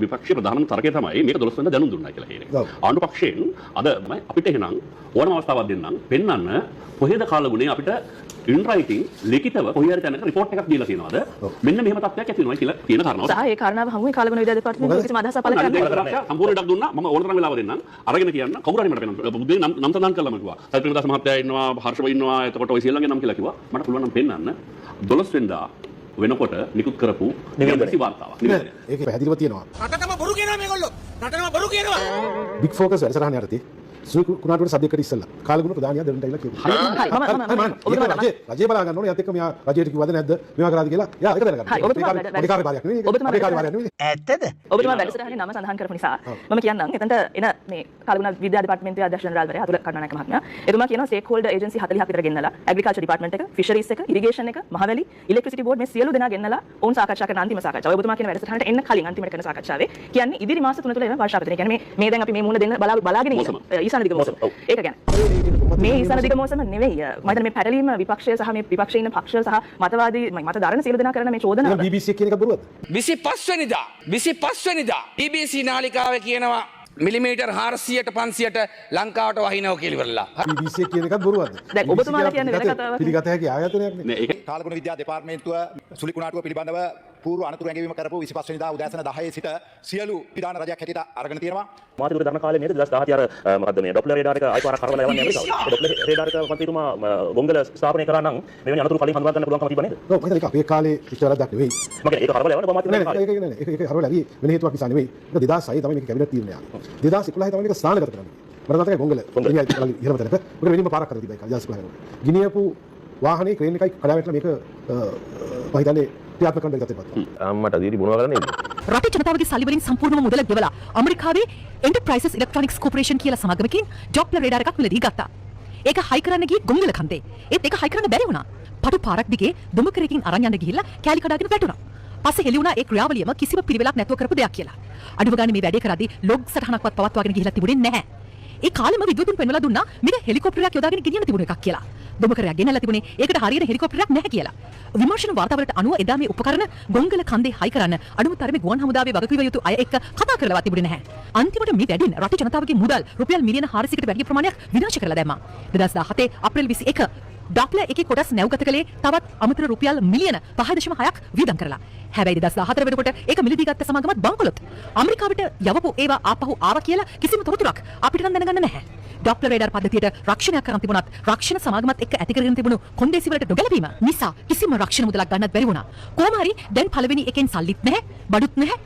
විපක්ෂයේ ප්‍රධානම තරකය තමයි මේක 12 වෙනිදා දැනුම් දුන්නා කියලා කියන්නේ. ආණ්ඩු පක්ෂයෙන් අද අපිට එහෙනම් ඕනම අවස්ථාවක් දෙන්නම් පෙන්වන්න කොහෙද කාලගුණේ අපිට in writing ලිඛිතව කොහේ හරි තැනක report එකක් දීලා තියෙනවද මෙන්න මෙහෙම තත්ත්වයක් ඇති වෙනවා කියලා කියන කාරණාව. සහ ඒ කාරණාව හමුවේ කාලගුණ විද්‍යා දෙපාර්තමේන්තුවේ කිසිම අදහසක් පළ කරන්නේ සම්පූර්ණ ඩක් දුන්නා මම ඕන තරම් වෙලාව දෙන්නම් අරගෙන කියන්න කවුරු හරි මට පෙන්නන්න බුද්ධේ නම් සඳහන් කළා මම කිව්වා සල්පිනදාස මහත්තයා ඉන්නවා හර්ෂව ඉන්නවා එතකොට ඔය සියල්ලන්ගේ නම් කියලා කිව්වා මට පුළුවන් නම් පෙන්නන්න 12 වෙනිදා වෙනකොට නිකුත් කරපු නිවැරදි වාර්තාවක්. ඒක පැහැදිලිව තියෙනවා. රටටම බොරු කියනවා මේගොල්ලෝ. රටටම බොරු කියනවා. බිග් ෆෝකස් වැඩසටහන යටතේ සුනිල් කුණාටුවට සද්දයකට ඉස්සලා කාලගුණ ප්‍රධානියා දෙන්නට ඇවිල්ලා කිව්වා. රජේ බලා ගන්න ඕනේ. යත් එක්ක මෙයා රජයට කිව්වද නැද්ද? මේවා කරාද කියලා. යා ඒක දැනගන්න. ඔබේ කාර්යභාරයක් නෙවෙයි. ඔබේ කාර්යභාරයක් නෙවෙයි. ඇත්තද? ඔබතුමා වැඩසටහනේ නම සඳහන් කරපු නිසා මම කියන්නම් එතනට එන මේ කාලගුණ විද්‍යා දෙපාර්තමේන්තුවේ අධ්‍යක්ෂ ජනරාල්වරයා අතුල කරුණානායක මහත්මයා එතුමා කියනවා ස්ටේක් හෝල්ඩර් ඒජන්සි 40ක් විතර ගෙන්නලා ඇග්‍රිකල්චර් ඩිපාර්ට්මන්ට් එක ෆිෂරීස් එක ඉරිගේෂන් එක මහවැලි ඉලෙක්ට්‍රිසිටි බෝඩ් මේ සියලු දෙනා ගෙන්නලා ඔවුන් සාකච්ඡා කරන අන්තිම සාකච්ඡාව. ඔබතුමා කියන වැඩසටහනට එන්න කලින් අන්තිමට කරන සාකච්ඡාවේ කියන්නේ ඉදිරි මාස 3 තුළ එන වර්ෂාපතන. කියන්නේ මේ දැන් අපි මේ මුණ දෙන්න බලාගෙන ඉන්නවා. ඊසාන දිග මොසම. ඒක ගැන. මේ ඊසාන දිග මොසම නෙවෙයි. මම හිතන්නේ මේ පැටලීම විපක්ෂය සහ මේ විපක්ෂයේ ඉන්න පක්ෂ සහ මතවාදී මත දරන සියලු දෙනා කරන මේ චෝදනාව. BBC කියන එක බොරුවද? 25 වෙනිදා BBC නාලිකාවේ කියනවා මිලිමීටර් 400ට 500ට ලංකාවට වහිනවා කියලා ඉවරලා. BBC කියන එකත් බොරුවද? දැන් ඔබතුමාලා කියන්නේ වෙන කතාවක්. පිළිගත හැකි ආයතනයක් නේ. නේ ඒක කාලගුණ විද්‍යා දෙපාර්තමේන්තුව සුලි කුණාටුව පිළිබඳව පූර්ව අනතුරු ඇඟවීම කරපු 25 වෙනිදා උදෑසන 10 සිට සියලු පිටාන රජයක් හැටියට අරගෙන තියෙනවා. මාතිකුර ධර්ම කාලේ නේද 2017 අර මොකද්ද මේ ඩොප්ලර් රේඩාර එක ආයිපාරක් කරවලා යවන්නේ ඇමරිකාව. ඩොප්ලර් රේඩාර එක මන්ත්‍රීතුමා ගොංගල ස්ථාපනය කරා නම් මෙවැනි අනතුරු කලින් හඳුනා ගන්න පුළුවන්කම තිබ්බ නේද? ඔව් මම හිතන්නේ අපේ කාලේ ඉච්චරක් නෙවෙයි. මම කියන්නේ ඒක කරවලා යවන්නේ මාතිකුර කාලේ. ඒක හරවලා ගියේ වෙන හේතුවක් නිසා නෙවෙයි. ඒක 2006 තමයි මේක කැබිනට් තීරණය ආවේ. 2011 තමයි මේක ස්ථානගත කරන්නේ. මට මතකයි ගොංගල ඉහළම තැනක මොකද වෙනින්ම පාරක් කරලා තිබ්බා ඒක 2011 ගිනියපු වාහනේ ක්‍රේන් එකයි කඩා වැටලා මේක මම හිතන්නේ ක්‍රියාත්මක කරන්න බැරි තත්ත්වයක්. අම්මට දීරි මොනවා කරන්නේ? රටේ ජනතාවගේ සල්ලි වලින් සම්පූර්ණම මුදල ගෙවලා ඇමරිකාවේ එන්ටර්ප්‍රයිසස් ඉලෙක්ට්‍රොනික්ස් කෝපරේෂන් කියලා සමාගමකින් ඩොප්ලර් රේඩාර එකක් මිලදී ගත්තා. ඒක හයි කරන්න ගියේ ගොංගල කන්දේ. ඒත් ඒක හයි කරන්න බැරි වුණා. පටු පාරක් දිගේ දුමකරකින් අරන් යන්න ගිහිල්ලා කෑලි කඩාගෙන වැටුණා. පස්සේ හෙළි වුණා ඒ ක්‍රියාවලියම කිසිම පිළිවෙලක් නැතුව කරපු දෙයක් කියලා. අඩුව ගන්න මේ වැඩේ කරද්දී ලොග් සටහනක්වත් පවත්වාගෙන ගිහිල්ලා තිබුණේ නැහැ. ඒ කාලෙම විද්‍යුතුන් පෙන්වලා දුන්නා මේක හෙලිකොප්ටරයක් යොදාගෙන ගෙනියන්න තිබුණ එකක් කියලා. දුමකරයක් ගෙනල්ලා තිබුණේ ඒකට හරියට හෙලිකොප්ටරයක් නැහැ කියලා. විමර්ශන වාර්තාවලට අනුව එදා මේ උපකරණ ගොංගල කන්දේ හයි කරන්න අඩුම තරමේ ගුවන් හමුදාවේ වගකීම යුතු අය එක්ක කතා කරලවත් තිබුණේ නැහැ. අන්තිමට මේ වැඩෙන් රටේ ජනතාවගේ මුදල් රුපියල් මිලියන 400කට වැඩි ප්‍රමාණයක් විනාශ කරලා දැම්මා. 2017 අප්‍රේල් 21 ඩොප්ලර් එකේ කොටස් නැව්ගත කළේ තවත් අමතර රුපියල් මිලියන 5.6ක් වියදම් කරලා. හැබැයි 2014 වෙනකොට ඒක මිලදී ගත්ත සමාගමත් බංකොලොත්. ඇමරිකාවට යවපු ඒවා ආපහු ආවා කියලා කිසිම තොරතුරක් අපිට නම් දැනගන්න නැහැ. ඩොප්ලර් රේඩාර් පද්ධතියට රක්ෂණයක් කරන් තිබුණත් රක්ෂණ සමාගමත් එක්ක ඇති කරගෙන තිබුණු කොන්දේසි වලට නොගැලපීම නිසා කිසිම රක්ෂණ මුදලක් ගන්නත් බැරි වුණා. කොහොම හරි දැන් පළවෙනි එකෙන් සල්ලිත් නැහැ, බඩුත් නැහැ.